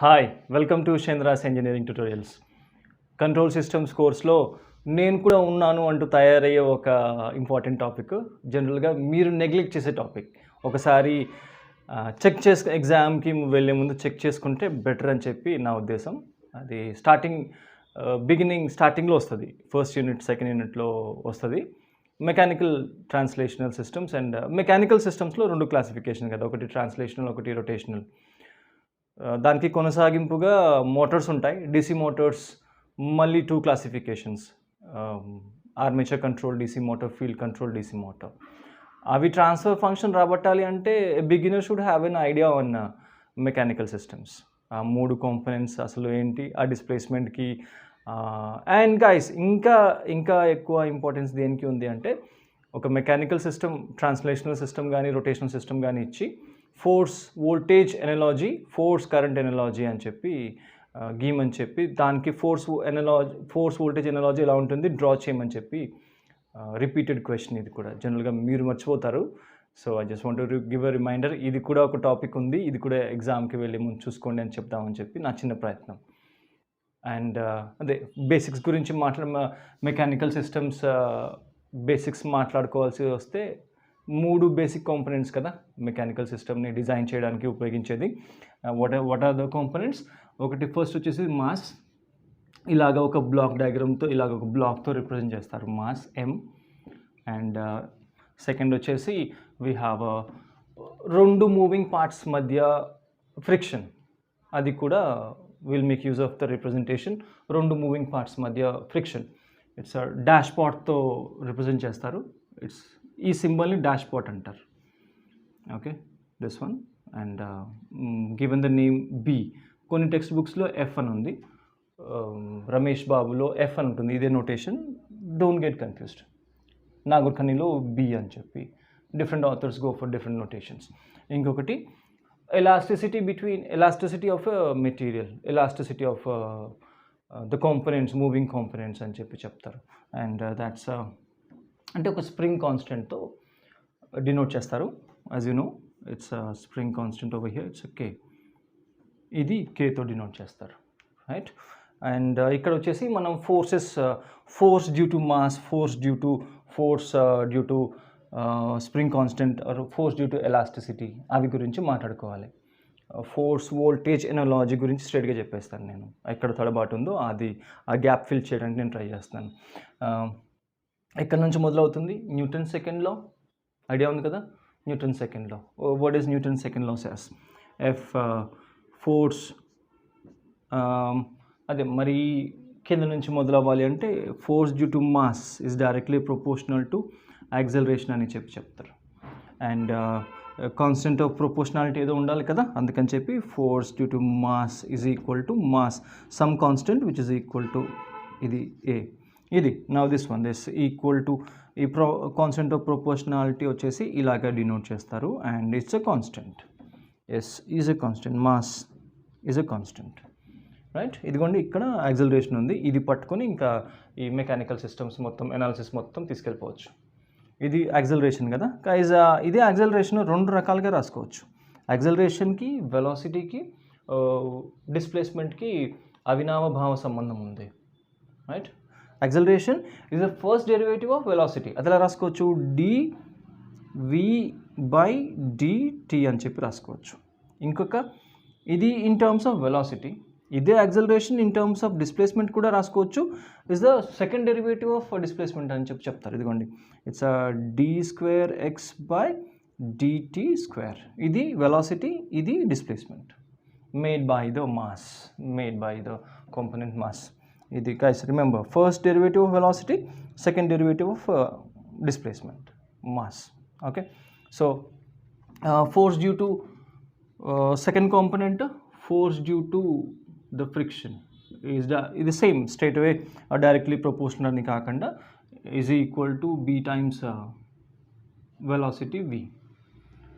Hi welcome to షేంద్రాస్ engineering tutorials. Control systems కోర్స్లో నేను కూడా ఉన్నాను అంటూ తయారయ్యే ఒక ఇంపార్టెంట్ టాపిక్, జనరల్గా మీరు నెగ్లెక్ట్ చేసే టాపిక్. ఒకసారి చెక్ చేసు ఎగ్జామ్కి వెళ్ళే ముందు చెక్ చేసుకుంటే బెటర్ అని చెప్పి నా ఉద్దేశం. అది స్టార్టింగ్లో వస్తుంది, ఫస్ట్ యూనిట్ సెకండ్ యూనిట్లో వస్తుంది. Mechanical translational systems and mechanical సిస్టమ్స్లో రెండు క్లాసిఫికేషన్ కదా, ఒకటి ట్రాన్స్లేషనల్ ఒకటి రొటేషనల్. దానికి కొనసాగింపుగా మోటార్స్ ఉంటాయి, డీసీ మోటార్స్. మళ్ళీ 2 classifications, armature control DC motor, field control DC motor. అవి ట్రాన్స్ఫర్ ఫంక్షన్ రాబట్టాలి అంటే beginner should have an idea on mechanical systems. ఆ 3 కాంపోనెంట్స్ అసలు ఏంటి, ఆ డిస్ప్లేస్మెంట్కి. అండ్ గైస్, ఇంకా ఎక్కువ ఇంపార్టెన్స్ దేనికి ఉంది అంటే, ఒక మెకానికల్ సిస్టమ్ ట్రాన్స్లేషనల్ సిస్టమ్ కానీ రొటేషనల్ సిస్టమ్ కానీ ఇచ్చి force voltage analogy, force current analogy అని చెప్పి గీమని చెప్పి, దానికి ఫోర్స్ వోల్టేజ్ ఎనాలజీ ఎలా ఉంటుంది డ్రా చేయమని చెప్పి రిపీటెడ్ క్వశ్చన్. ఇది కూడా జనరల్గా మీరు మర్చిపోతారు. So I just want to give a reminder, ఇది కూడా ఒక టాపిక్ ఉంది, ఇది కూడా ఎగ్జామ్కి వెళ్ళే ముందు చూసుకోండి అని చెప్తామని చెప్పి నా చిన్న ప్రయత్నం. అండ్ అదే బేసిక్స్ గురించి మెకానికల్ సిస్టమ్స్ బేసిక్స్ మాట్లాడుకోవాల్సి వస్తే 3 బేసిక్ కాంపోనెంట్స్ కదా మెకానికల్ సిస్టమ్ని డిజైన్ చేయడానికి ఉపయోగించేది. What are the components? ఒకటి ఫస్ట్ వచ్చేసి మాస్. ఇలాగ ఒక బ్లాక్ డయాగ్రామ్తో, ఇలాగ ఒక బ్లాక్తో రిప్రజెంట్ చేస్తారు మాస్ M. అండ్ సెకండ్ వచ్చేసి వీ హ్యావ్ 2 మూవింగ్ పార్ట్స్ మధ్య ఫ్రిక్షన్. అది కూడా will make use of the representation. 2 moving parts మధ్య ఫ్రిక్షన్. ఇట్స్ డాష్ పాట్తో రిప్రజెంట్ చేస్తారు. ఈ సింబల్ని డాష్ పాట్ అంటారు. Okay, this one. And given the name B. కొన్ని టెక్స్ట్ బుక్స్లో ఎఫ్ అని ఉంది, రమేష్ బాబులో ఎఫ్ అని ఉంటుంది. ఇదే నోటేషన్, డోంట్ గెట్ కన్ఫ్యూజ్డ్. నాగర్ఖనీలో బి అని చెప్పి, different authors go for different notations. ఇంకొకటి elasticity of material, elasticity of the components, moving components అని చెప్పి చెప్తారు. అండ్ దాట్స్ అంటే ఒక స్ప్రింగ్ కాన్స్టెంట్తో డినోట్ చేస్తారు. As you know, it's spring constant over here, it's K. ఇది కేతో డినోట్ చేస్తారు, రైట్? అండ్ ఇక్కడ వచ్చేసి మనం force due to mass, force due to spring constant, force due to elasticity, అవి గురించి మాట్లాడుకోవాలి. ఫోర్స్ వోల్టేజ్ ఎనాలజీ గురించి స్ట్రైట్గా చెప్పేస్తాను నేను. ఎక్కడ తడబాటు ఉందో అది ఆ గ్యాప్ ఫిల్ చేయడానికి నేను ట్రై చేస్తాను. ఎక్కడి నుంచి మొదలవుతుంది? న్యూటన్ సెకండ్ లా, ఐడియా ఉంది కదా? Newton second law. What is Newton second law says? F force, అదే మరి కింద నుంచి మొదలవ్వాలి అంటే force due to mass is directly proportional to acceleration అని చెప్తారు. అండ్ కాన్స్టెంట్ ఆఫ్ ప్రొపోర్షనాలిటీ ఏదో ఉండాలి కదా, అందుకని చెప్పి force due to mass is equal to mass some constant which is equal to ఇది ఏ. ఇది నవ్ దిస్ ఈక్వల్ టు ఈ కాన్స్టెంట్ ఆఫ్ ప్రొపోర్షనాలిటీ వచ్చేసి ఇలాగ డినోట్ చేస్తారు. And it's a constant. Yes, is a constant. Mass is a constant, right? ఇదిగోండి ఇక్కడ acceleration ఉంది. ఇది పట్టుకొని ఇంకా ఈ మెకానికల్ సిస్టమ్స్ మొత్తం ఎనాలిసిస్ మొత్తం తీసుకెళ్ళిపోవచ్చు. ఇది యాక్సలరేషన్ కదా గైస్. ఇదే యాక్సలరేషన్ 2 రకాలుగా రాసుకోవచ్చు. యాక్సలరేషన్కి, వెలాసిటీకి, డిస్ప్లేస్మెంట్కి అవినాభావ సంబంధం ఉంది, right? Acceleration is the first derivative of velocity. అది ఎలా రాసుకోవచ్చు? dv/dt అని చెప్పి రాసుకోవచ్చు. ఇంకొక ఇది ఇన్ టర్మ్స్ ఆఫ్ వెలాసిటీ. ఇదే acceleration in terms of displacement కూడా రాసుకోవచ్చు. Is the second derivative of displacement అని చెప్పి చెప్తారు. ఇదిగోండి, ఇట్స్ d²x/dt². ఇది వెలాసిటీ, ఇది displacement made by the mass, made by the component mass. ఇది guys remember, first derivative of velocity, second derivative of displacement mass. Okay, so force due to second component, force due to the friction ఇది same straight away directly proportional అని కాకుండా is equal to B times velocity v,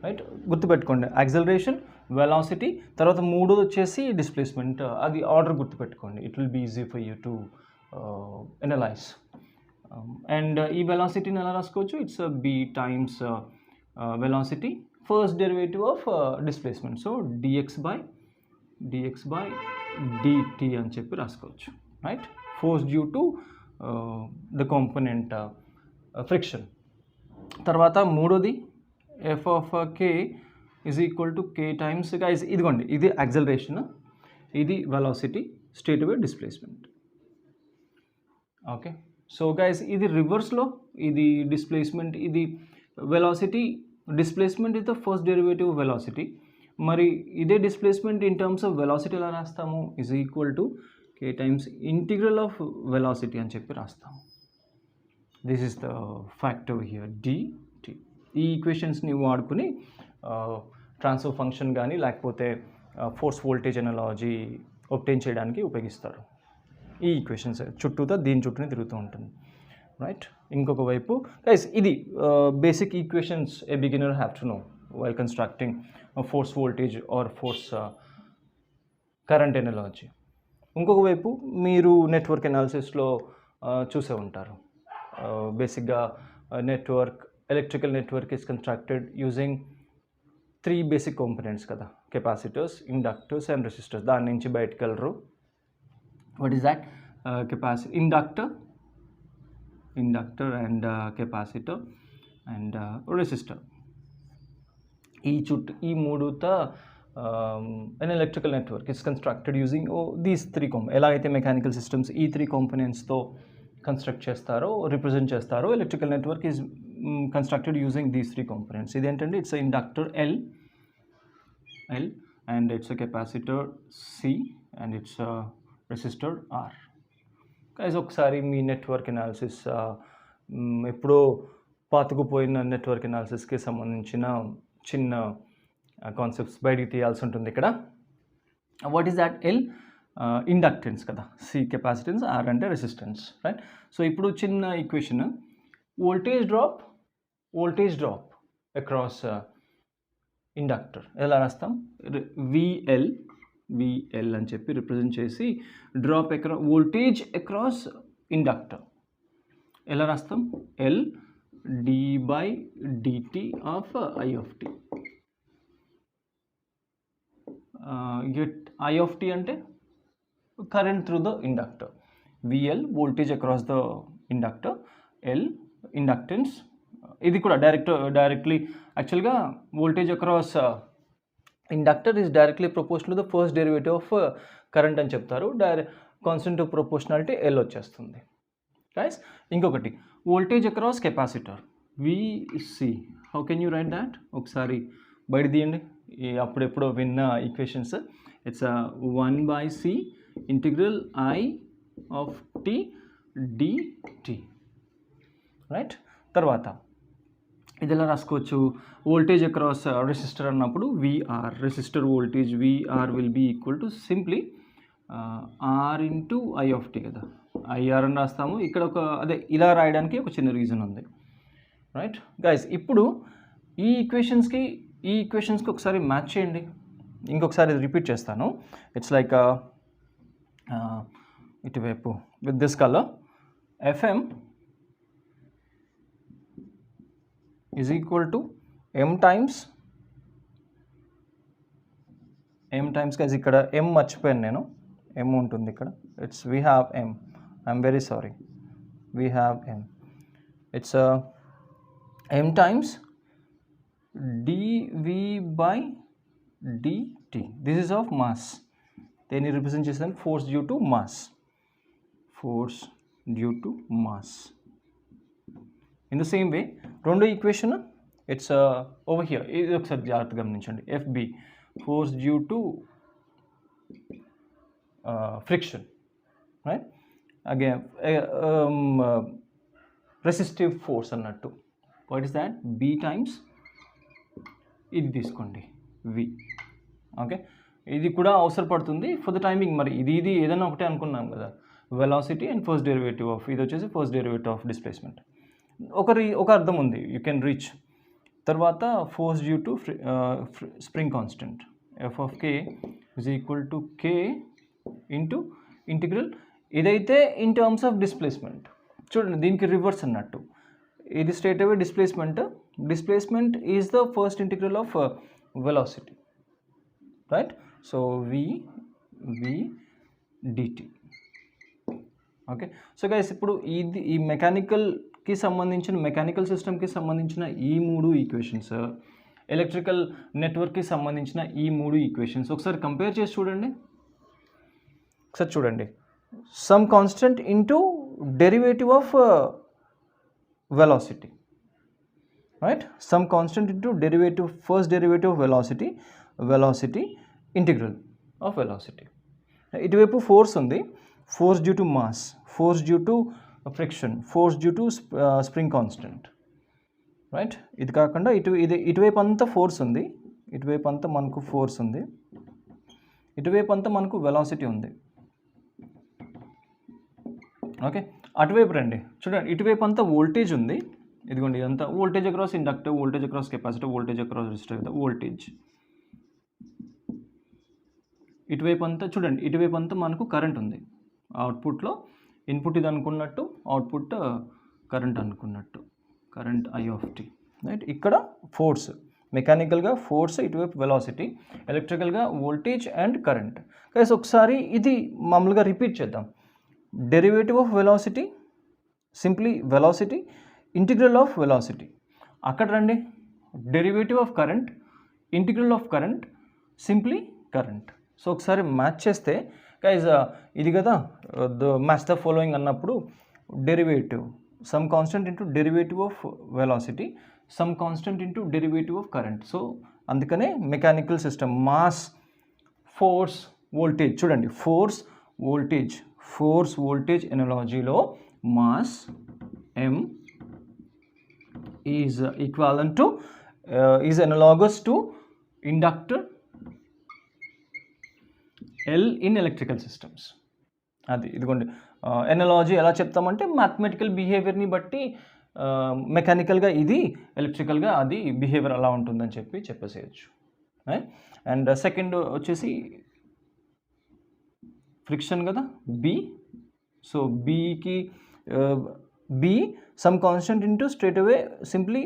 right? గుర్తుపెట్టుకోండి, acceleration, velocity, తర్వాత మూడోది వచ్చేసి displacement. అది order గుర్తుపెట్టుకోండి. It will be easy for you to analyse. And ఈ వెలాసిటీని ఎలా రాసుకోవచ్చు? It's B times velocity, first derivative of displacement. So dx/dt dx by dt అని చెప్పి రాసుకోవచ్చు, right. Force due to the component friction. తర్వాత మూడోది F of K is equal to K times, guys ఇదిగోండి, ఇది యాక్సలరేషన్, ఇది velocity, straight away displacement. Okay, so guys ఇది రివర్స్లో, ఇది డిస్ప్లేస్మెంట్, ఇది velocity. Displacement is the first derivative velocity. మరి ఇదే displacement in terms of velocity ఎలా రాస్తాము? Is equal to K times integral of velocity అని చెప్పి రాస్తాము. This is the factor here dt. ఈ ఈక్వేషన్స్ని వాడుకుని ట్రాన్స్ఫర్ ఫంక్షన్ కానీ లేకపోతే ఫోర్స్ వోల్టేజ్ ఎనాలజీ ఒబ్టైన్ చేయడానికి ఉపయోగిస్తారు. ఈ ఈక్వేషన్స్ చుట్టూతో దీని చుట్టూనే తిరుగుతూ ఉంటుంది, రైట్. ఇంకొక వైపు గైస్ ఇది basic equations a beginner have to know while constructing force voltage or force current analogy. ఇంకొక వైపు మీరు నెట్వర్క్ ఎనాలిసిస్లో చూసే ఉంటారు. బేసిక్గా network, electrical network is constructed using 3 basic components కదా, కెపాసిటర్స్, ఇండక్టర్స్ అండ్ రెసిస్టర్స్. దాని నుంచి బయటకు వెళ్ళరు. What is that? Capacity, inductor and capacitor and resistor. ఈ మూడుతో an electrical network is constructed using these 3 ఎలా అయితే మెకానికల్ సిస్టమ్స్ ఈ 3 కాంపోనెంట్స్తో కన్స్ట్రక్ట్ చేస్తారో, రిప్రజెంట్ చేస్తారో, electrical network is constructed using these 3 components. ఇదేంటంటే it's inductor L and it's capacitor C and it's resistor R. Guys ఒకసారి మీ నెట్వర్క్ ఎనాలిసిస్ ఎప్పుడో పాతుకుపోయిన నెట్వర్క్ ఎనాలిసిస్కి సంబంధించిన చిన్న కాన్సెప్ట్స్ బయటికి తీయాల్సి ఉంటుంది ఇక్కడ. What is that? L inductance కదా, సి కెపాసిటెన్స్, ఆర్ అంటే రెసిస్టెన్స్, రైట్. సో ఇప్పుడు చిన్న equation, voltage drop across inductor ఎలా రాస్తాం? విఎల్ అని చెప్పి రిప్రజెంట్ చేసి డ్రాప్ వోల్టేజ్ అక్రాస్ ఇండక్టర్ ఎలా రాస్తాం? L d by dt of I of t. I of t అంటే current through the inductor. VL voltage across the inductor, L inductance. ఇది కూడా డైరెక్ట్లీ యాక్చువల్గా voltage across inductor is directly proportional to the first derivative of current అని చెప్తారు. Constant of proportionality L వచ్చేస్తుంది, guys. ఇంకొకటి voltage across capacitor, VC. How can you write that? ఒకసారి బయట తీయండి అప్పుడెప్పుడో విన్న equations. It's 1/c integral I of T DT, right. తర్వాత ఇది ఎలా రాసుకోవచ్చు? వోల్టేజ్ అక్రాస్ రెసిస్టర్ అన్నప్పుడు VR, resistor voltage VR will be equal to simply R into I of T కదా, ఐఆర్ అని రాస్తాము. ఇక్కడ ఇలా రాయడానికి ఒక చిన్న రీజన్ ఉంది, రైట్ గైస్. ఇప్పుడు ఈ ఈక్వేషన్స్కి ఒకసారి మ్యాచ్ చేయండి. ఇంకొకసారి రిపీట్ చేస్తాను. ఇట్స్ లైక్ ఇటువైపు with this colour, FM is equal to M times guys. ఇక్కడ ఎం మర్చిపోయాను నేను, ఎం ఉంటుంది ఇక్కడ. It's we have M, I'm very sorry, we have M. It's M times dv by dt. This is of mass. Then represent చేస్తాను force due to mass. In the same way, రెండో equation it's over here. ఇది ఒకసారి జాగ్రత్తగా గమనించండి. FB force due to friction, right? Again resistive force అన్నట్టు. What is that? B times ఇది తీసుకోండి వి. Okay, ఇది కూడా అవసరపడుతుంది ఫర్ ద టైమింగ్. మరి ఇది ఏదైనా ఒకటే అనుకున్నాం కదా, velocity and first derivative of, ఇది వచ్చేసి ఫస్ట్ డెరివేటివ్ ఆఫ్ డిస్ప్లేస్మెంట్. ఒక అర్థం ఉంది, యూ కెన్ రీచ్. తర్వాత force due to spring constant, F of K is equal to K into integral. ఇదైతే ఇన్ టర్మ్స్ ఆఫ్ డిస్ప్లేస్మెంట్. చూడండి దీనికి రివర్స్ అన్నట్టు. ఇది straight away displacement is the first integral of velocity, right. So v dt. Okay. So guys ఇప్పుడు ఈ మెకానికల్కి సంబంధించిన mechanical సిస్టమ్కి సంబంధించిన ఈ 3 ఈక్వేషన్స్, ఎలక్ట్రికల్ నెట్వర్క్కి సంబంధించిన ఈ 3 ఈక్వేషన్స్ ఒకసారి కంపేర్ చేసి చూడండి. ఒకసారి చూడండి. Some constant into derivative of velocity, right? Some constant into derivative, first derivative of velocity integral of velocity. ఇటువైపు ఫోర్స్ ఉంది, force due to mass, force due to friction, force due to spring constant, right? ఇది కాకుండా ఇటువైపు అంతా force ఉంది, ఇటువైపు అంతా మనకు ఫోర్స్ ఉంది, ఇటువైపు అంతా మనకు వెలాసిటీ ఉంది. ఓకే, అటువైపు రండి, చూడండి. ఇటువైపు అంతా వోల్టేజ్ ఉంది, ఇదిగోండి ఇదంతా voltage across inductor, voltage across capacitor, voltage across resistor కదా వోల్టేజ్. ఇటువైపు అంతా చూడండి, ఇటువైపు అంతా మనకు కరెంట్ ఉంది. అవుట్పుట్లో ఇన్పుట్ ఇది అనుకున్నట్టు, అవుట్పుట్ కరెంట్ అనుకున్నట్టు, కరెంట్ I/t, రైట్? ఇక్కడ ఫోర్స్, మెకానికల్గా ఫోర్స్, ఇటువైపు వెలాసిటీ, ఎలక్ట్రికల్గా వోల్టేజ్ అండ్ కరెంట్. కైస్ ఒకసారి ఇది మామూలుగా రిపీట్ చేద్దాం. Derivative of velocity simply velocity, integral of velocity. అక్కడ రండి, derivative of current, integral of current, simply current. So ఒకసారి మ్యాచ్ చేస్తే గైజ్ ఇది కదా మ్యాచ్ ద ఫాలోయింగ్ అన్నప్పుడు derivative some constant into derivative of velocity, some constant into derivative of current. So అందుకనే mechanical system mass, force, voltage. చూడండి, force voltage ఎనాలజీలో mass m is equivalent to is analogous to inductor L in electrical systems. అది ఇదిగోండి analogy ఎలా చెప్తామంటే mathematical బిహేవియర్ని బట్టి మెకానికల్గా ఇది, ఎలక్ట్రికల్గా అది బిహేవియర్ అలా ఉంటుందని చెప్పేసేయచ్చు. అండ్ సెకండ్ వచ్చేసి ఫ్రిక్షన్ కదా B. సో బీకి B some constant into straight away simply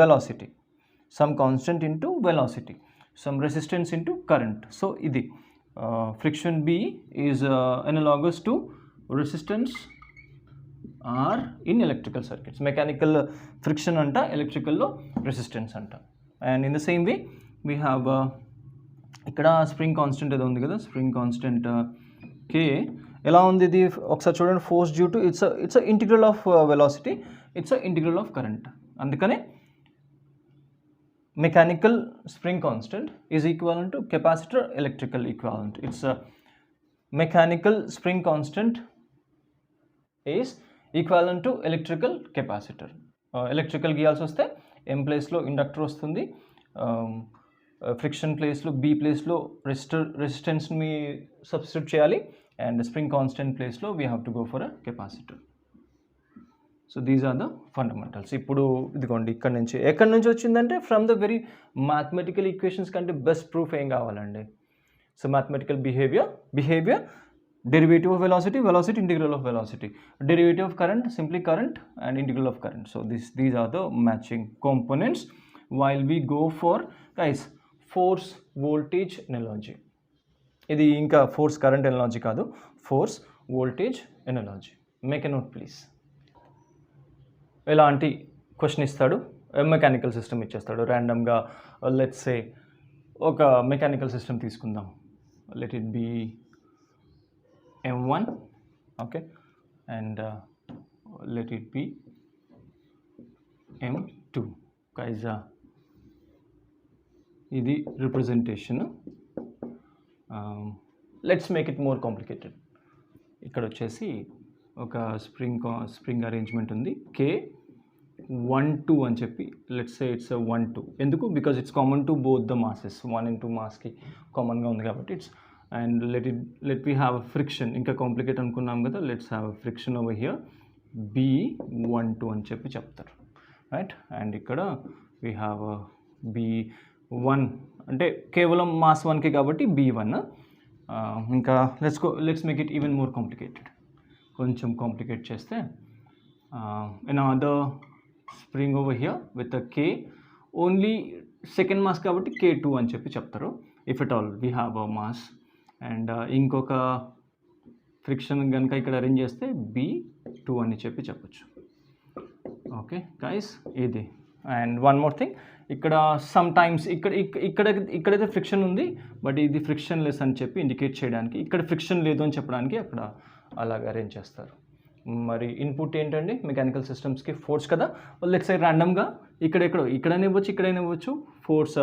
velocity, some constant into velocity, some resistance into current. So ఇది friction B is analogous to resistance R in electrical circuits. Mechanical friction అంట, ఎలక్ట్రికల్లో resistance అంట. And in the same way we have ఇక్కడ spring constant ఏదో ఉంది కదా, spring constant K ఎలా ఉంది ఇది ఒకసారి చూడండి. Force due to it's integral of velocity, it's integral of current. అందుకనే mechanical spring constant is equivalent to capacitor electrical equivalent. It's mechanical spring constant is equivalent to electrical capacitor. Electrical గీయాల్సి వస్తే M ప్లేస్లో inductor వస్తుంది, friction ప్లేస్లో B ప్లేస్లో రెసిస్టెన్స్ని substitute చేయాలి, and spring constant ప్లేస్లో we have to go for a capacitor. So these are the fundamentals. ఇప్పుడు ఇదిగోండి ఎక్కడి నుంచి వచ్చిందంటే from the very mathematical equations కంటే బెస్ట్ ప్రూఫ్ ఏం కావాలండి. So mathematical behaviour derivative of velocity, integral of velocity, derivative of current, simply current, and integral of current. So these are the matching components while we go for guys force voltage analogy. ఇది ఇంకా force current analogy కాదు, force voltage analogy. Make a note please. ఎలాంటి question ఇస్తాడు, mechanical system ఇచ్చేస్తాడు ర్యాండమ్గా. Let's say ఒక mechanical system తీసుకుందాం, let it B M1, okay, and let it be M2. Guys ఇది representation. Let's make it more complicated. ఇక్కడ వచ్చేసి ఒక స్ప్రింగ్ అరేంజ్మెంట్ ఉంది, K12 అని చెప్పి. Let's say it's 1-2. ఎందుకు? Because it's common to both the masses, 1 and 2 మాస్కి కామన్గా ఉంది కాబట్టి it's. And let we have friction. ఇంకా కాంప్లికేట్ అనుకున్నాం కదా, let's have friction over here B12 అని చెప్పి చెప్తారు, రైట్? అండ్ ఇక్కడ వీ హ్యావ్ B1 అంటే కేవలం మాస్ 1కి కాబట్టి B1. ఇంకా let's make it even more complicated. కొంచెం కాంప్లికేట్ చేస్తే another spring over here with a K, only second mass కాబట్టి K2 అని చెప్పి చెప్తారు. If at all we have a mass. And ఇంకొక ఫ్రిక్షన్ కనుక ఇక్కడ అరేంజ్ చేస్తే B2 అని చెప్పొచ్చు. ఓకే గైస్, ఇది. అండ్ వన్ మోర్ థింగ్, ఇక్కడ సమ్ టైమ్స్ ఇక్కడైతే ఫ్రిక్షన్ ఉంది, బట్ ఇది ఫ్రిక్షన్ లెస్ అని చెప్పి ఇండికేట్ చేయడానికి, ఇక్కడ ఫ్రిక్షన్ లేదు అని చెప్పడానికి అక్కడ అలాగ అరేంజ్ చేస్తారు. మరి ఇన్పుట్ ఏంటండి మెకానికల్ సిస్టమ్స్కి? ఫోర్స్ కదా. లెట్స్ సే ర్యాండమ్గా ఇక్కడైనా ఇవ్వచ్చు ఫోర్స్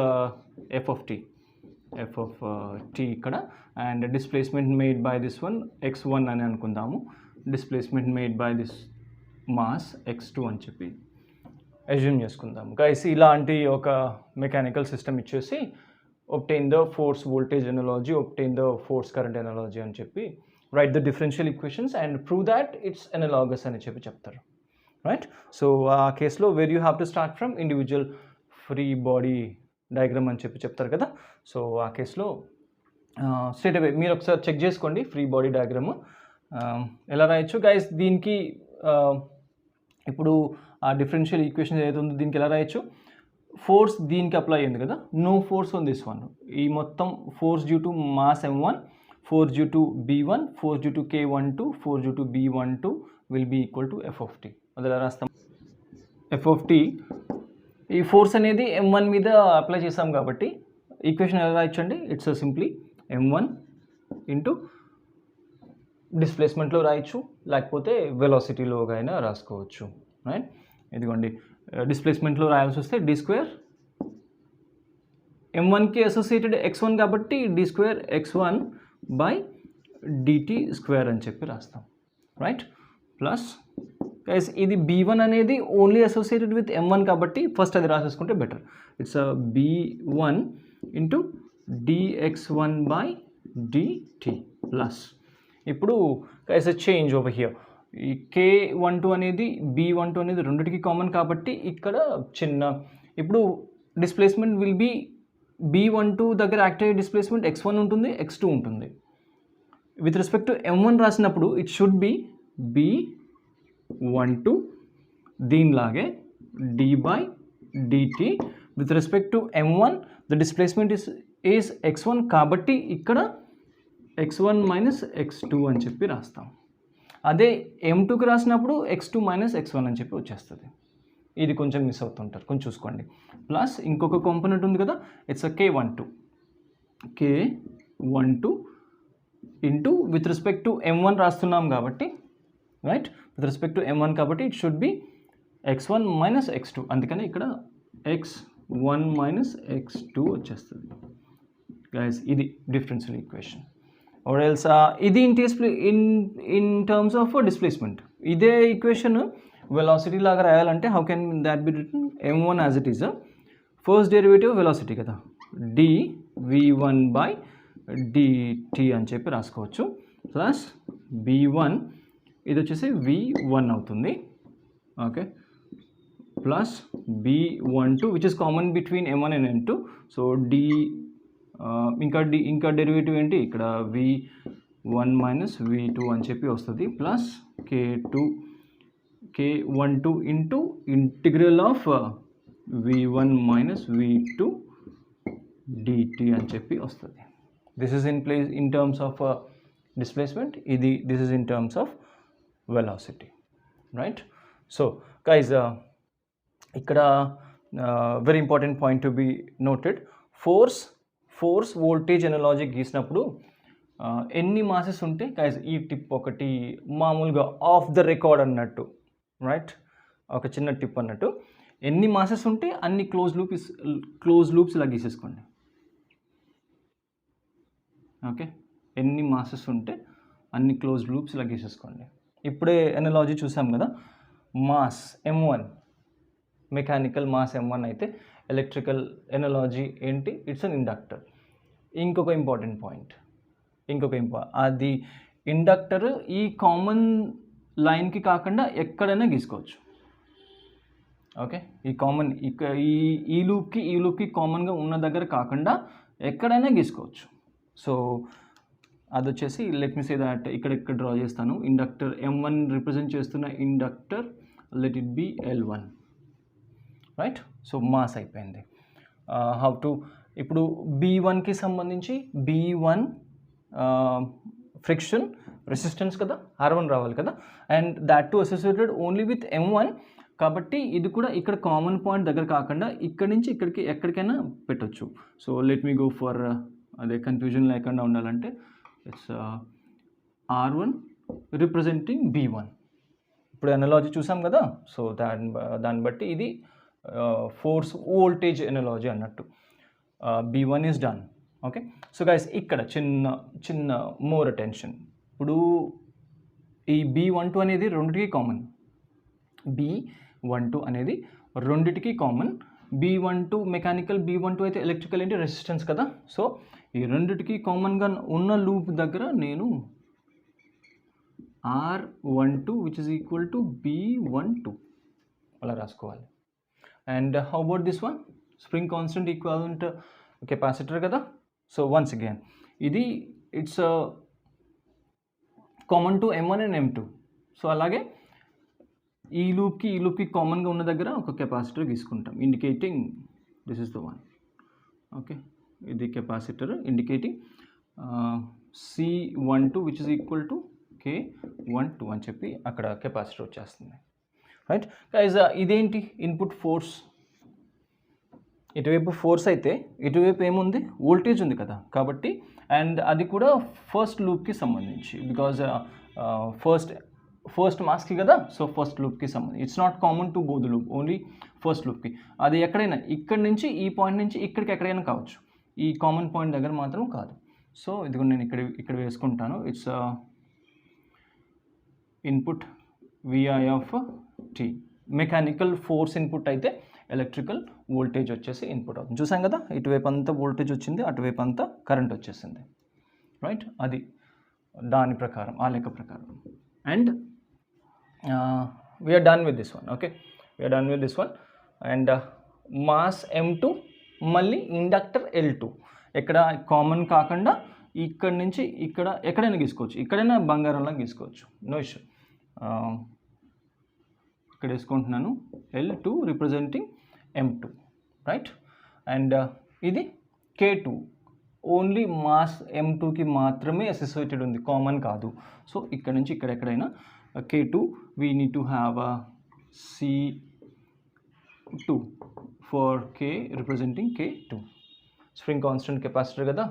ఎఫ్ ఆఫ్ టీ ఇక్కడ. And displacement made by this one x1 అని అనుకుందాము, displacement made by this mass x2 అని చెప్పి అజ్యూమ్ చేసుకుందాము. గైస్, ఇలాంటి ఒక మెకానికల్ సిస్టమ్ ఇచ్చేసి obtain the force voltage analogy, obtain the force current analogy అని చెప్పి write the differential equations and prove that it's analogous అని చెప్పి చెప్తారు. రైట్. సో ఆ కేసులో where you have to start from individual free body diagram అని చెప్పి చెప్తారు కదా. సో ఆ కేసులో స్ట్రేట్ అవే మీరు ఒకసారి చెక్ చేసుకోండి ఫ్రీ బాడీ డయాగ్రామ్ ఎలా రాయొచ్చు. గైస్, దీనికి ఇప్పుడు ఆ డిఫరెన్షియల్ ఈక్వేషన్ ఏదైతే ఉందో దీనికి ఎలా రాయొచ్చు? ఫోర్స్ దీనికి అప్లై అయింది కదా, no force on this one. ఈ మొత్తం force due to mass m1, force due to b1, force due to k12, force due to b12 will be equal to f of t. అది ఎలా రాస్తాం? f of t, ఈ force అనేది m1 మీద apply చేసాం కాబట్టి ఈక్వేషన్ ఎలా రాయొచ్చండి? It's simply m1 into డిస్ప్లేస్మెంట్లో రాయొచ్చు, లేకపోతే వెలాసిటీలో అయినా రాసుకోవచ్చు. రైట్. ఇదిగోండి, డిస్ప్లేస్మెంట్లో రాయాల్సి వస్తే d స్క్వేర్ m1కి అసోసియేటెడ్ x1 కాబట్టి d square x1 by dt square అని చెప్పి రాస్తాం. రైట్. ప్లస్ గైస్, ఇది b1 అనేది ఓన్లీ అసోసియేటెడ్ విత్ m1 కాబట్టి ఫస్ట్ అది రాసేసుకుంటే better. It's b1 into dx1 by dt plus. ఇప్పుడు గైస్ చేంజ్ ఓవర్ హియర్, ఈ k12 అనేది b12 అనేది రెండిటికి కామన్ కాబట్టి ఇక్కడ చిన్న, ఇప్పుడు డిస్ప్లేస్మెంట్ విల్ బీ b12 దగ్గర యాక్ట్ అయ్యే డిస్ప్లేస్మెంట్ x1 ఉంటుంది, x2 ఉంటుంది. విత్ రెస్పెక్ట్ టు m1 రాసినప్పుడు it should be b12 దీనిలాగే d by dt. With respect to m1 the displacement is x1 కాబట్టి ఇక్కడ x1 మైనస్ x2 అని చెప్పి రాస్తాం. అదే m2కి రాసినప్పుడు x2 మైనస్ x1 అని చెప్పి వచ్చేస్తుంది. ఇది కొంచెం మిస్ అవుతుంటారు, కొంచెం చూసుకోండి. ప్లస్ ఇంకొక కాంపోనెంట్ ఉంది కదా, it's k12 into with respect to m1 రాస్తున్నాం కాబట్టి, right, with respect to m1 కాబట్టి it should be x1 minus x2. అందుకని ఇక్కడ x1 మైనస్ x2 వచ్చేస్తుంది. గైస్, ఇది డిఫరెన్షియల్ ఈక్వేషన్. or else ఇది in terms of displacement. ఇదే ఈక్వేషన్ వెలాసిటీ లాగా రాయాలంటే how can that be written? m1 as it is first derivative velocity కదా, dv1 by dt అని చెప్పి రాసుకోవచ్చు. ప్లస్ b1 ఇది వచ్చేసి v1 అవుతుంది. Okay. Plus b12 which is common between m1 and m2. So ఇంకా డెరివేటివ్ ఏంటి ఇక్కడ? v1 మైనస్ v2 అని చెప్పి వస్తుంది. Plus k12 into integral of v1 minus v2 dt అని చెప్పి వస్తుంది. This is in terms of displacement, this is in terms of velocity. Right. So guys, ఇక్కడ very important point to be noted, force voltage analogy గీసినప్పుడు ఎన్ని masses ఉంటే guys, ఈ tip ఒకటి మామూలుగా ఆఫ్ ద రికార్డ్ అన్నట్టు, రైట్, ఒక చిన్న టిప్ అన్నట్టు, ఎన్ని మాసెస్ ఉంటే అన్ని క్లోజ్ లూప్స్ ఇలా గీసేసుకోండి. ఓకే, ఎన్ని మాసెస్ ఉంటే అన్ని క్లోజ్ లూప్స్ ఇలా గీసేసుకోండి. ఇప్పుడే ఎనాలజీ చూసాం కదా, mass m1, mechanical mass m1 అయితే ఎలక్ట్రికల్ ఎనాలజీ ఏంటి? It's an inductor. ఇంకొక ఇంపార్టెంట్ పాయింట్, అది ఇండక్టర్ ఈ కామన్ లైన్కి కాకుండా ఎక్కడైనా గీసుకోవచ్చు. ఓకే, ఈ లూప్కి కామన్గా ఉన్న దగ్గర కాకుండా ఎక్కడైనా గీసుకోవచ్చు. సో అది వచ్చేసి లెట్ మీ సే దట్ ఇక్కడ డ్రా చేస్తాను. ఇండక్టర్ m1 రిప్రజెంట్ చేస్తున్న inductor let it B L1. Right. So mass అయిపోయింది. హౌ టు ఇప్పుడు B1కి సంబంధించి B1 ఫ్రిక్షన్ రెసిస్టెన్స్ కదా, R1 రావాలి కదా, and that to associated only with M1. కాబట్టి ఇది కూడా ఇక్కడ కామన్ పాయింట్ దగ్గర కాకుండా ఇక్కడి నుంచి ఇక్కడికి ఎక్కడికైనా పెట్టొచ్చు. So let me go for అదే కన్ఫ్యూజన్ లేకుండా ఉండాలంటే ఇట్స్ R1 రిప్రజెంటింగ్ B1. ఇప్పుడు ఎనాలజీ చూసాం కదా, సో దాన్ని బట్టి ఇది ఫోర్స్ వోల్టేజ్ ఎనాలజీ అన్నట్టు. B1 is done. Okay, so guys ఇక్కడ చిన్న మోర్ అటెన్షన్. ఇప్పుడు ఈ B12 అనేది రెండిటికి కామన్. B12 అనేది రెండిటికి కామన్. B12 మెకానికల్, B12 అయితే ఎలక్ట్రికల్ ఏంటి రెసిస్టెన్స్ కదా. సో ఈ రెండిటికి కామన్గా ఉన్న లూప్ దగ్గర నేను R12 which is equal to B12 అలా రాసుకోవాలి. And how about this one, spring constant equivalent capacitor కదా. సో వన్స్ అగైన్ ఇది it's common to M1 and M2. So అలాగే ఈ లూప్కి కామన్గా ఉన్న దగ్గర ఒక కెపాసిటర్ తీసుకుంటాం, indicating this is the one. Okay, ఇది capacitor indicating C12 which is equal to K12 అని చెప్పి అక్కడ కెపాసిటర్ వచ్చేస్తుంది. రైట్ గైస్, ఇదేంటి ఇన్పుట్ ఫోర్స్. ఇటువైపు ఫోర్స్ అయితే ఇటువైపు ఏముంది, వోల్టేజ్ ఉంది కదా. కాబట్టి అండ్ అది కూడా ఫస్ట్ లూప్కి సంబంధించి, బికాజ్ ఫస్ట్ మాస్కి కదా. సో ఫస్ట్ లూప్కి సంబంధించి it's not common to both loop, only first లూప్కి. అది ఎక్కడైనా ఇక్కడి నుంచి ఈ పాయింట్ నుంచి ఇక్కడికి ఎక్కడైనా కావచ్చు, ఈ కామన్ పాయింట్ దగ్గర మాత్రం కాదు. సో ఇది నేను ఇక్కడ వేసుకుంటాను. It's input VI of T. Mechanical force input అయితే ఎలక్ట్రికల్ వోల్టేజ్ వచ్చేసి ఇన్పుట్ అవుతుంది. చూసాం కదా, ఇటువైపు అంతా వోల్టేజ్ వచ్చింది, అటువైపు అంతా కరెంట్ వచ్చేసింది. రైట్, అది దాని ప్రకారం, ఆ లెక్క ప్రకారం. And we're done with this one. Okay, we're done with this one. And mass M2, మళ్ళీ ఇండక్టర్ L2. ఎక్కడ కామన్ కాకుండా ఇక్కడ నుంచి ఇక్కడ ఎక్కడైనా గీసుకోవచ్చు, ఇక్కడైనా బంగారంలా గీసుకోవచ్చు, నో ఇష్యూ. ఇక్కడ వేసుకుంటున్నాను L2 representing M2. Right, and ఇది K2 ఓన్లీ మాస్ M2కి మాత్రమే అసోసియేటెడ్ ఉంది, కామన్ కాదు. సో ఇక్కడ నుంచి ఇక్కడ ఎక్కడైనా K2 we need to have C2 for K representing K2. Spring constant capacitor కదా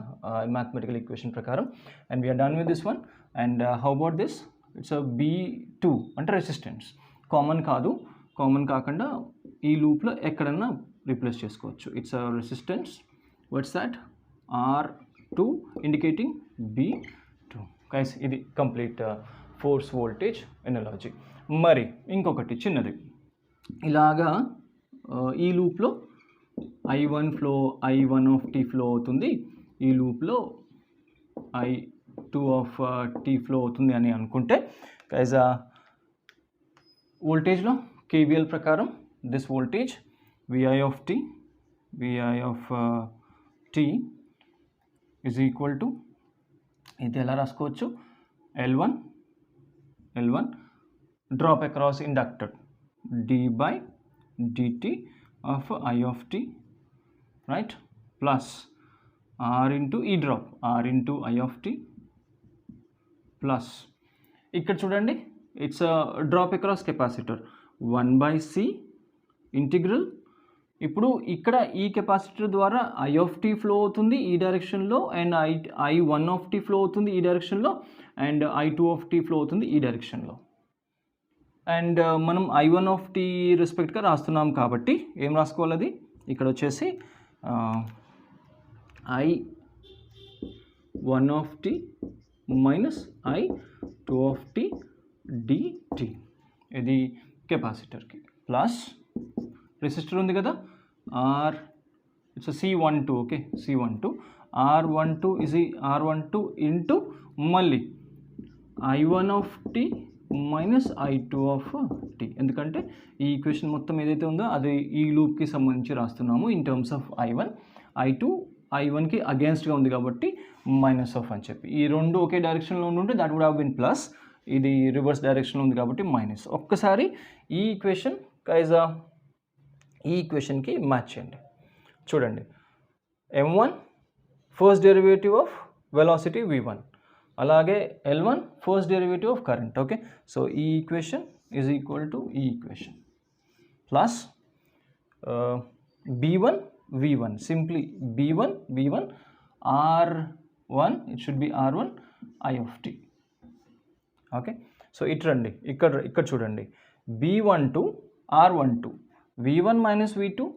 మ్యాథమెటికల్ ఈక్వేషన్ ప్రకారం. And we're done with this one. And how about this, it's B2 అంటే రెసిస్టెన్స్, కామన్ కాదు. Common కాకుండా ఈ లూప్లో ఎక్కడన్నా రీప్లేస్ చేసుకోవచ్చు. It's resistance, what's that, R2 indicating B2. Guys, ఇది కంప్లీట్ ఫోర్స్ వోల్టేజ్ ఎనాలజీ. మరి ఇంకొకటి చిన్నది, ఇలాగా ఈ లూప్లో I1 ఆఫ్ T ఫ్లో అవుతుంది, ఈ లూప్లో I2 ఆఫ్ T ఫ్లో అవుతుంది అని అనుకుంటే గైస్, వోల్టేజ్లో KVL ప్రకారం this voltage VI of T is equal to, ఇది ఎలా రాసుకోవచ్చు, L1 drop across inductor d/dt of I of T, right, plus R into E drop, R into I of T, plus ఇక్కడ చూడండి it's drop across capacitor 1/C integral. ఇప్పుడు ఇక్కడ ఈ capacitor ద్వారా I of T flow అవుతుంది ఈ డైరెక్షన్లో, and I1 of T flow అవుతుంది ఈ డైరెక్షన్లో, and I2 of T flow అవుతుంది ఈ డైరెక్షన్లో. అండ్ మనం I1 ఆఫ్ T రెస్పెక్ట్గా రాస్తున్నాం కాబట్టి ఏం రాసుకోవాలి, అది ఇక్కడ వచ్చేసి I1 of T minus I2 of T dt. ఇది కెపాసిటర్కి. ప్లస్ రెసిస్టర్ ఉంది కదా, it's C12. Okay, C12 R12 into మళ్ళీ I1 of T minus I2 of T. ఎందుకంటే ఈ ఈక్వేషన్ మొత్తం ఏదైతే ఉందో అది ఈ లూప్కి సంబంధించి రాస్తున్నాము in terms of I1. I2 I1కి అగేన్స్ట్గా ఉంది కాబట్టి మైనస్ ఆఫ్ అని చెప్పి, ఈ రెండు ఒకే డైరెక్షన్లో ఉంటే that would have been plus, ఇది రివర్స్ డైరెక్షన్లో ఉంది కాబట్టి మైనస్. ఒక్కసారి ఈ ఈక్వేషన్ గైస్ ఈ ఈక్వేషన్కి మ్యాచ్ చేయండి. చూడండి, m1 first derivative of velocity v1, అలాగే l1 first derivative of current. Okay, so ఈ ఈక్వేషన్ ఈజ్ ఈక్వల్ టు ఈ equation plus b1 v1, simply b1 v1 r1, it should be r1 i of t. Okay, so ఇటు రండి, ఇక్కడ చూడండి, b12 r12 v1 minus v2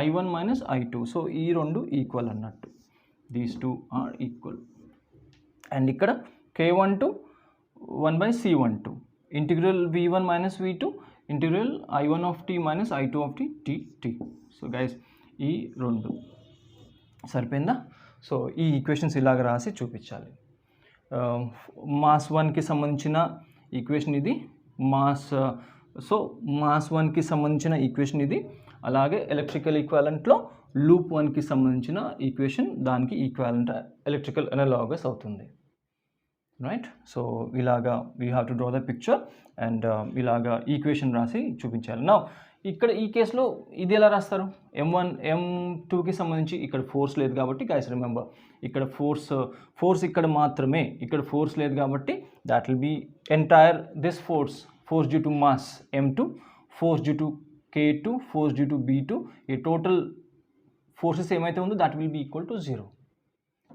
i1 minus i2, so ఈ రెండు equal అన్నట్టు, these two are equal. And ఇక్కడ k12 1/c12 integral v1 minus v2 integral i1 of t minus i2 of t t. So guys ఈ రెండు సరిపోయిందా? So ఈ equations ఇలాగ రాసి చూపించాలి. మాస్ 1కి సంబంధించిన ఈక్వేషన్ ఇది, మాస్ 1కి సంబంధించిన ఈక్వేషన్ ఇది, అలాగే ఎలక్ట్రికల్ ఈక్వాలెంట్లో లూప్ 1కి సంబంధించిన ఈక్వేషన్ దానికి ఈక్వాలెంట్ ఎలక్ట్రికల్ అనలాగస్ అవుతుంది, రైట్? సో ఇలాగా we have to draw the picture and ఇలాగా ఈక్వేషన్ రాసి చూపించాలి. నా ఇక్కడ ఈ కేసులో ఇది ఎలా రాస్తారు? m1 m2కి సంబంధించి ఇక్కడ ఫోర్స్ లేదు కాబట్టి గైస్ రిమెంబర్, ఇక్కడ ఫోర్స్ ఇక్కడ మాత్రమే, ఇక్కడ ఫోర్స్ లేదు కాబట్టి that will be entire this force due to mass m2, force due to k2, force due to b2, ఈ టోటల్ ఫోర్సెస్ ఏమైతే ఉందో that will be equal to 0.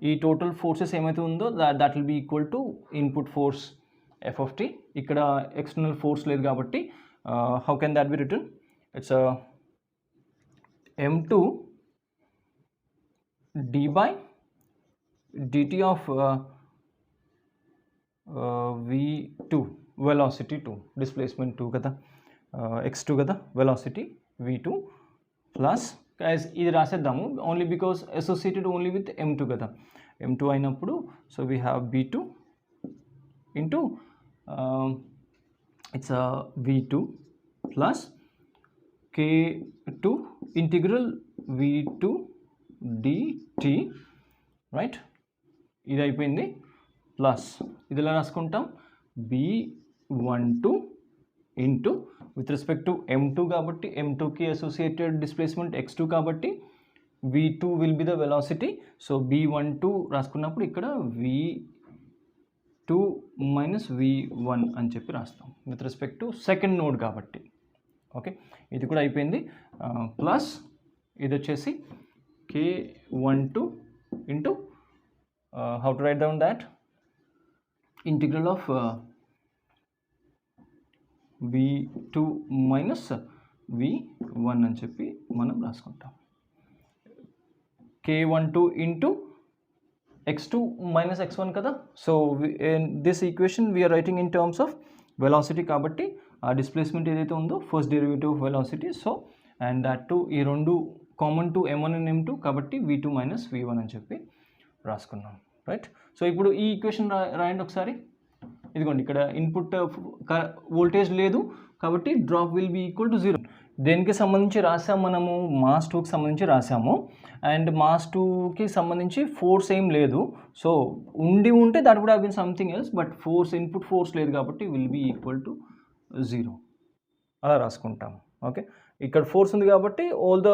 ఈ టోటల్ ఫోర్సెస్ ఏమైతే ఉందో that will be equal to input force f of t. ఇక్కడ external force లేదు కాబట్టి how can that be return? It's m2 d by dt of v2, velocity 2, displacement 2 కదా, x2 కదా, velocity v2 plus guys ఇది రాసేద్దాము only because associated only with m2 కదా, m2 అయినప్పుడు so we have b2 into it's v2 plus k2 integral v2 dt, right? ఇది అయిపోయింది. Plus ఇది ఎలా రాసుకుంటాం? b12 into with respect to m2 కాబట్టి m2కి అసోసియేటెడ్ డిస్ప్లేస్మెంట్ x2 కాబట్టి v2 will be the velocity. So b12 రాసుకున్నప్పుడు ఇక్కడ v2 minus v1 అని చెప్పి రాస్తాం with respect to second node కాబట్టి. ఓకే, ఇది కూడా అయిపోయింది. ప్లస్ ఇది వచ్చేసి k12 into how to write down that integral of v2 minus v1 అని చెప్పి మనం రాసుకుంటాం. k12 into x2 minus x1 కదా. So in this equation we're writing in terms of velocity కాబట్టి ఆ డిస్ప్లేస్మెంట్ ఏదైతే ఉందో first derivative of velocity. So and that to ఈ రెండు common to m1 and m2 కాబట్టి v2 మైనస్ v1 అని చెప్పి రాసుకున్నాం, రైట్? సో ఇప్పుడు ఈ ఈక్వేషన్ రాయండి ఒకసారి. ఇదిగోండి, ఇక్కడ ఇన్పుట్ వోల్టేజ్ లేదు కాబట్టి drop will be equal to 0. దేనికి సంబంధించి రాసాము మనము? మాస్ 2కి సంబంధించి రాసాము. అండ్ మాస్ 2కి సంబంధించి ఫోర్స్ ఏం లేదు. సో ఉంటే that would have been something else, but input force లేదు కాబట్టి విల్ బీ ఈక్వల్ టు 0 అలా రాసుకుంటాం. ఓకే, ఇక్కడ ఫోర్స్ ఉంది కాబట్టి all the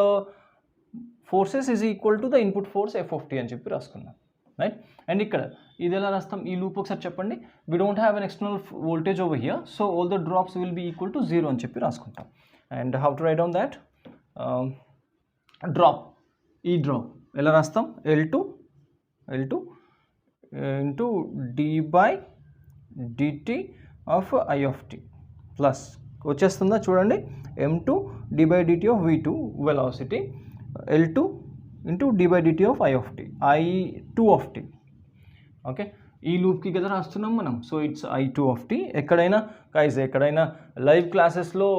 forces is equal to the input force f of t అని చెప్పి రాసుకున్నాం, రైట్? అండ్ ఇక్కడ ఇది ఎలా రాస్తాం? ఈ లూప్ ఒకసారి చెప్పండి. We don't have an external voltage over here, so all the drops will be equal to 0 అని చెప్పి రాసుకుంటాం. And how to write down that drop? ఈ డ్రాప్ ఎలా రాస్తాం? L2 into d by dt of i of t plus వచ్చేస్తుందా చూడండి, m2 d by dt of v2 velocity, L2 into d by dt of i of t, i2 of t. Okay, ఈ లూప్కి కదా రాస్తున్నాం మనం. So it's i2 of t. ఎక్కడైనా live క్లాసెస్లో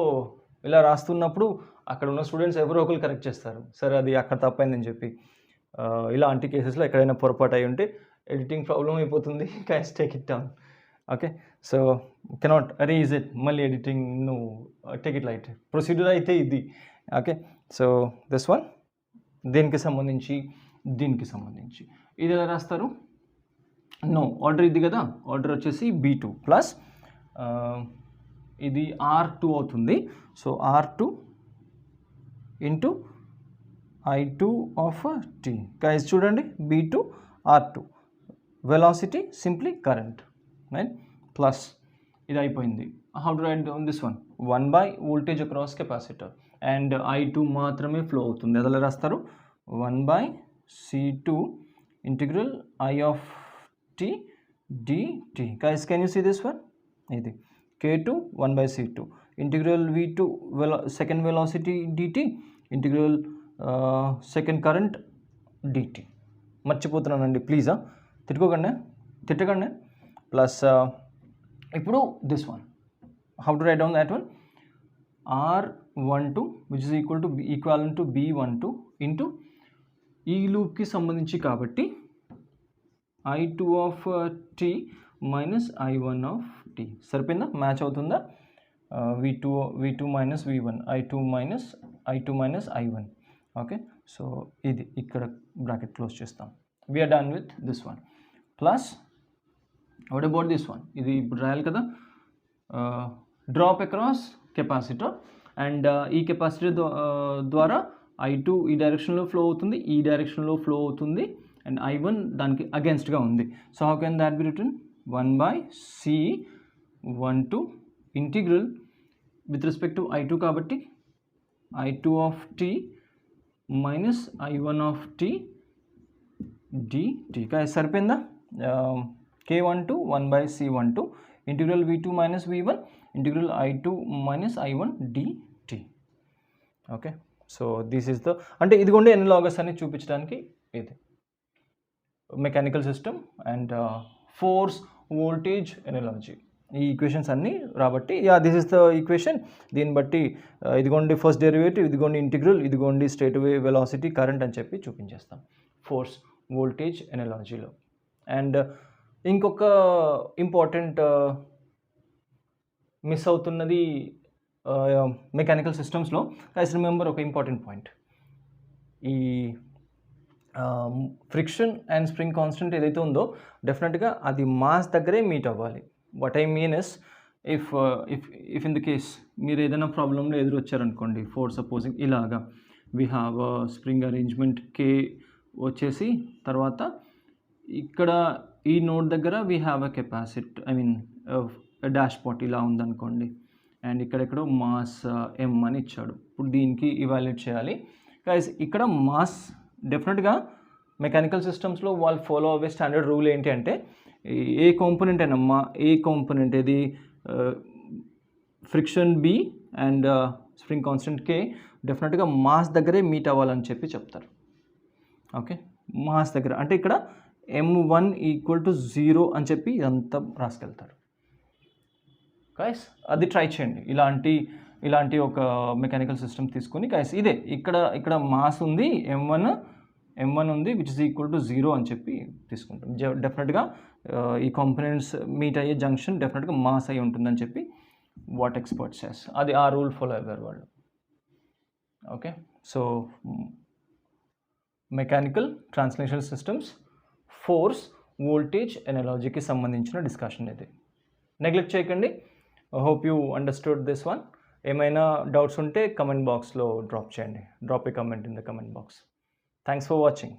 ఇలా రాస్తున్నప్పుడు అక్కడ ఉన్న స్టూడెంట్స్ ఎవరో ఒకరు కరెక్ట్ చేస్తారు, సరే అది అక్కడ తప్పైందని చెప్పి. ఇలాంటి కేసెస్లో ఎక్కడైనా పొరపాటు అయి ఉంటే ఎడిటింగ్ ప్రాబ్లం అయిపోతుంది. Guys take it down. Okay, so cannot raise it, మళ్ళీ ఎడిటింగ్ నువ్వు టేక్ ఇట్ లైట్. ప్రొసీజర్ అయితే ఇది. ఓకే, సో దిస్ వన్ దీనికి సంబంధించి ఇది ఎలా రాస్తారు? నో, ఆర్డర్ ఇది కదా, ఆర్డర్ వచ్చేసి b2 ప్లస్ ఇది r2 అవుతుంది. So r2 into I2 of t. Guys చూడండి B2 R2 velocity simply current, right? Plus ఇది అయిపోయింది. How to write down this one? 1 by voltage across capacitor and I2 మాత్రమే flow అవుతుంది. అదలా రాస్తారు 1 by C2 integral I of t dt. Guys, can you see this one? ఇది K2 1 by C2 integral V2 second velocity dt integral second current dt. మర్చిపోతున్నానండి please, తిట్టకండి. Plus ఇప్పుడు this one, how to write down that one? R12 which is equal to B12 into ఈ లూప్కి సంబంధించి కాబట్టి I2 of t minus I1 of t. సరిపోయిందా? Match అవుతుందా? V2 minus V1 I2 minus I1. Okay, so ఇది ఇక్కడ bracket close చేస్తాం. We're done with this one. Plus what about this one? ఇది ఇప్పుడు రాయాలి కదా, డ్రాప్ అక్రాస్ కెపాసిటర్ అండ్ ఈ కెపాసిటర్ ద్వారా I2 ఈ డైరెక్షన్లో ఫ్లో అవుతుంది, ఈ డైరెక్షన్లో ఫ్లో అవుతుంది అండ్ I1 దానికి అగేన్స్ట్గా ఉంది. So how can that be written? 1 by C12 integral with respect to I2 కాబట్టి I2 of t minus I1 of t dt. సరిపోయిందా? K12 1 by C12 integral V2 minus V1 integral I2 minus I1 dt. Okay, so this is the, అంటే ఇదిగోండి analogous అని చూపించడానికి ఇది mechanical system and force voltage analogy. ఈ equations అన్నీ రాబట్టి this is the equation. దీన్ని బట్టి ఇదిగోండి ఫస్ట్ డెరివేటివ్, ఇదిగోండి ఇంటిగ్రల్, ఇదిగోండి స్ట్రేట్ అవే వెలాసిటీ కరెంట్ అని చెప్పి చూపించేస్తాం ఫోర్స్ వోల్టేజ్ ఎనాలజీలో. అండ్ ఇంకొక ఇంపార్టెంట్ మిస్ అవుతున్నది మెకానికల్ సిస్టమ్స్లో. గైస్ రిమెంబర్ ఒక ఇంపార్టెంట్ పాయింట్, ఈ ఫ్రిక్షన్ అండ్ స్ప్రింగ్ కాన్స్టెంట్ ఏదైతే ఉందో డెఫినెట్గా అది మాస్ దగ్గరే మీట్ అవ్వాలి. What I mean is, if in the case మీరు ఏదైనా ప్రాబ్లంలో ఎదురొచ్చారనుకోండి, ఫర్ సపోజింగ్ ఇలాగా వీ హ్యావ్ స్ప్రింగ్ అరేంజ్మెంట్ కే వచ్చేసి, తర్వాత ఇక్కడ ఈ నోడ్ దగ్గర we have a capacity, I mean dash pot ఇలా ఉందనుకోండి, అండ్ ఇక్కడెక్కడో మాస్ ఎమ్ అని ఇచ్చాడు. ఇప్పుడు దీనికి ఇవాల్యుయేట్ చేయాలి. గైస్ ఇక్కడ మాస్ డెఫినెట్గా మెకానికల్ సిస్టమ్స్లో వాళ్ళు ఫాలో అయ్యే స్టాండర్డ్ రూల్ ఏంటి అంటే, ఏ కాంపోనెంట్ అయినా ఏ కాంపోనెంట్ ఏది friction B and spring constant K డెఫినెట్గా మాస్ దగ్గరే మీట్ అవ్వాలని చెప్పి చెప్తారు. ఓకే, మాస్ దగ్గర అంటే ఇక్కడ M1 = 0 అని చెప్పి ఇదంతా రాసుకెళ్తారు. గైస్ అది ట్రై చేయండి, ఇలాంటి ఒక మెకానికల్ సిస్టమ్ తీసుకొని. గైస్ ఇదే ఇక్కడ మాస్ ఉంది, M1 ఉంది విచ్ ఇస్ ఈక్వల్ టు 0 అని చెప్పి తీసుకుంటాం. డెఫినెట్గా ఈ కాంపోనెంట్స్ మీట్ అయ్యే జంక్షన్ డెఫినెట్గా మాస్ అయి ఉంటుందని చెప్పి వాట్ ఎక్స్పర్ట్స్ చేస్, అది ఆ రూల్ ఫాలో అయ్యారు వాళ్ళు. Okay, so mechanical translational systems force voltage ఎనాలజీకి సంబంధించిన డిస్కషన్ ఇది. నెగ్లెక్ట్ చేయకండి. Hope you understood this one. ఏమైనా డౌట్స్ ఉంటే కమెంట్ బాక్స్లో డ్రాప్ చేయండి. Drop a comment in the comment box. Thanks for watching.